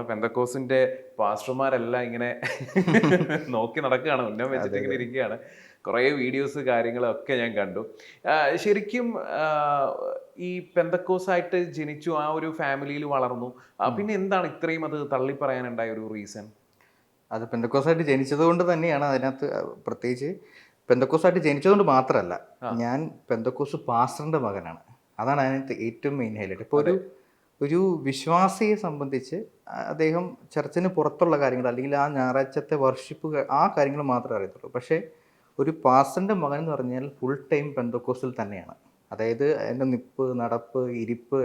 നമ്മുടെ പെന്തക്കോസിന്റെ പാസ്റ്റർമാരെല്ലാം ഇങ്ങനെ നോക്കി നടക്കുകയാണ്, ഉന്നം വെച്ചിട്ട് ഇങ്ങനെ ഇരിക്കുകയാണ്. കുറേ വീഡിയോസ് കാര്യങ്ങളൊക്കെ ഞാൻ കണ്ടു. ശരിക്കും ഈ പെന്തക്കോസായിട്ട് ജനിച്ചു, ആ ഒരു ഫാമിലിയിൽ വളർന്നു. പിന്നെ എന്താണ് ഇത്രയും അത് തള്ളിപ്പറയാനുണ്ടായ ഒരു റീസൺ? അത് പെന്തക്കോസായിട്ട് ജനിച്ചത് കൊണ്ട് തന്നെയാണ്. അതിനകത്ത് പ്രത്യേകിച്ച് പെന്തക്കോസായിട്ട് ജനിച്ചതുകൊണ്ട് മാത്രമല്ല, ഞാൻ പെന്തക്കോസ് പാസ്റ്ററിൻ്റെ മകനാണ്. അതാണ് അതിനകത്ത് ഏറ്റവും മെയിൻ ഹൈലൈറ്റ്. ഇപ്പോൾ ഒരു വിശ്വാസിയെ സംബന്ധിച്ച് അദ്ദേഹം ചർച്ചിന് പുറത്തുള്ള കാര്യങ്ങൾ അല്ലെങ്കിൽ ആ ഞായറാഴ്ചത്തെ വർഷിപ്പ് ആ കാര്യങ്ങൾ മാത്രമേ അറിയത്തുള്ളൂ. പക്ഷേ ഒരു പാസ്റ്ററിൻ്റെ മകൻ എന്ന് പറഞ്ഞാൽ ഫുൾ ടൈം പെന്തക്കോസിൽ തന്നെയാണ്. അതായത് അതിൻ്റെ നിപ്പ്, നടപ്പ്, ഇരിപ്പ്,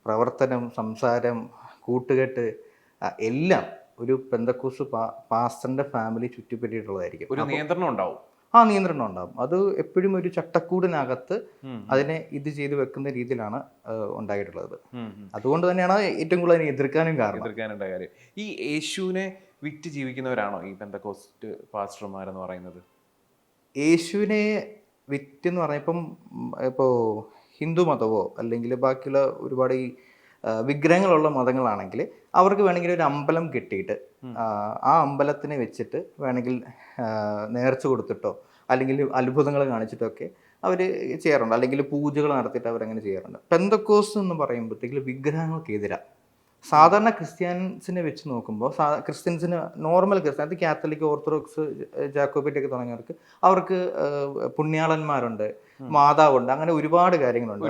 പ്രവർത്തനം, സംസാരം, കൂട്ടുകെട്ട് എല്ലാം ഒരു പെന്തക്കോസ് പാസ്റ്ററിൻ്റെ ഫാമിലി ചുറ്റിപ്പറ്റിയിട്ടുള്ളതായിരിക്കും. ഒരു നിയന്ത്രണം ഉണ്ടാവും. നിയന്ത്രണം ഉണ്ടാകും. അത് എപ്പോഴും ഒരു ചട്ടക്കൂടിനകത്ത് അതിനെ ഇത് ചെയ്ത് വെക്കുന്ന രീതിയിലാണ് ഉണ്ടായിട്ടുള്ളത്. അതുകൊണ്ട് തന്നെയാണ് ഏറ്റവും കൂടുതൽ അതിനെ എതിർക്കാനും കാര്യം. ഈ യേശുവിനെ വിറ്റ് ജീവിക്കുന്നവരാണോ ഈ പെന്തക്കോസ്റ്റ് പാസ്റ്റർമാരെന്ന് പറയുന്നത്? യേശുവിനെ വിറ്റെന്ന് പറഞ്ഞാൽ ഇപ്പോൾ ഹിന്ദു മതമോ അല്ലെങ്കിൽ ബാക്കിയുള്ള ഒരുപാട് ഈ വിഗ്രഹങ്ങളുള്ള മതങ്ങളാണെങ്കിൽ അവർക്ക് വേണമെങ്കിൽ ഒരു അമ്പലം കെട്ടിയിട്ട് ആ അമ്പലത്തിനെ വെച്ചിട്ട് വേണമെങ്കിൽ നേർച്ച കൊടുത്തിട്ടോ അല്ലെങ്കിൽ അത്ഭുതങ്ങൾ കാണിച്ചിട്ടൊക്കെ അവർ ചെയ്യാറുണ്ട്. അല്ലെങ്കിൽ പൂജകൾ നടത്തിയിട്ട് അവരങ്ങനെ ചെയ്യാറുണ്ട്. പെന്തക്കോസ് എന്ന് പറയുമ്പോഴത്തേക്കും വിഗ്രഹങ്ങൾക്കെതിരാണ്. സാധാരണ ക്രിസ്ത്യൻസിനെ വെച്ച് നോക്കുമ്പോൾ ക്രിസ്ത്യൻസിന് നോർമൽ ക്രിസ്ത്യൻ, അത് കാത്തലിക്, ഓർത്തഡോക്സ്, ജാക്കോബൈറ്റ് ഒക്കെ തുടങ്ങിയവർക്ക് അവർക്ക് പുണ്യാളന്മാരുണ്ട്, മാതാവുണ്ട്, അങ്ങനെ ഒരുപാട് കാര്യങ്ങളുണ്ട്.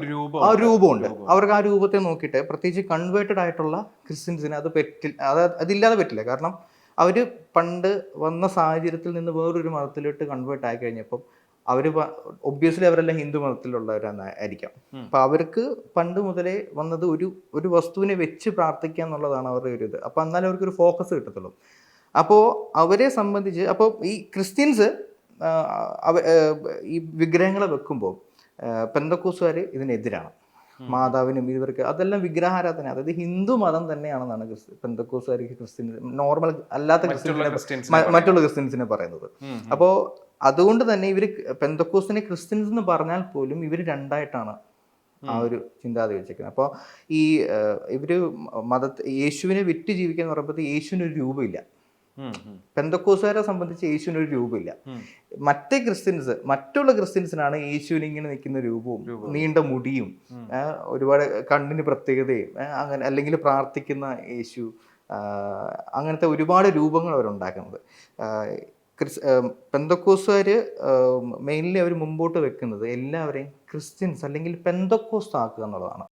ആ രൂപമുണ്ട്. അവർക്ക് ആ രൂപത്തെ നോക്കിയിട്ട് പ്രത്യേകിച്ച് കൺവേർട്ടഡ് ആയിട്ടുള്ള ക്രിസ്ത്യൻസിന് അത് അതില്ലാതെ പറ്റില്ല. കാരണം അവർ പണ്ട് വന്ന സാഹചര്യത്തിൽ നിന്ന് വേറൊരു മതത്തിലോട്ട് കൺവേർട്ട് ആയി കഴിഞ്ഞപ്പം അവർ ഒബ്വിയസ്ലി അവരെല്ലാം ഹിന്ദു മതത്തിലുള്ളവരായിരിക്കാം. അപ്പം അവർക്ക് പണ്ട് മുതലേ വന്നത് ഒരു വസ്തുവിനെ വെച്ച് പ്രാർത്ഥിക്കുക എന്നുള്ളതാണ് അവരുടെ ഒരു ഇത്. അപ്പം എന്നാലും അവർക്കൊരു ഫോക്കസ് കിട്ടത്തുള്ളൂ. അപ്പോൾ അവരെ സംബന്ധിച്ച് അപ്പോൾ ഈ ക്രിസ്ത്യൻസ് ഈ വിഗ്രഹങ്ങളെ വെക്കുമ്പോൾ പെന്തക്കോസുകാർ ഇതിനെതിരാണ്. മാതാവിനും ഇവർക്ക് അതെല്ലാം വിഗ്രഹാരാധന, അതായത് ഹിന്ദു മതം തന്നെയാണെന്നാണ് പെന്തക്കോസുകാർക്ക് ക്രിസ്ത്യൻസ് നോർമൽ അല്ലാത്ത മറ്റുള്ള ക്രിസ്ത്യൻസിനെ പറയുന്നത്. അപ്പോൾ അതുകൊണ്ട് തന്നെ ഇവർ പെന്തക്കോസിനെ ക്രിസ്ത്യൻസ് എന്ന് പറഞ്ഞാൽ പോലും ഇവർ രണ്ടായിട്ടാണ് ആ ഒരു ചിന്താഗതി വെച്ചേക്കുന്നത്. അപ്പോൾ ഈ ഇവര് യേശുവിനെ വിറ്റ് ജീവിക്കുക എന്ന് പറയുമ്പോൾ യേശുവിനൊരു രൂപമില്ല. പെന്തക്കോസുകാരെ സംബന്ധിച്ച് യേശുവിനൊരു രൂപമില്ല. മറ്റുള്ള ക്രിസ്ത്യൻസിനാണ് യേശുവിന് ഇങ്ങനെ നിൽക്കുന്ന രൂപവും നീണ്ട മുടിയും ഒരുപാട് കണ്ണിന് പ്രത്യേകതയും അങ്ങനെ, അല്ലെങ്കിൽ പ്രാർത്ഥിക്കുന്ന യേശു, അങ്ങനത്തെ ഒരുപാട് രൂപങ്ങൾ അവരുണ്ടാക്കുന്നത്. പെന്തക്കോസുകാർ മെയിൻലി അവർ മുമ്പോട്ട് വെക്കുന്നത് എല്ലാവരെയും ക്രിസ്ത്യൻസ് അല്ലെങ്കിൽ പെന്തക്കോസ്ത് ആക്കുക എന്നുള്ളതാണ്.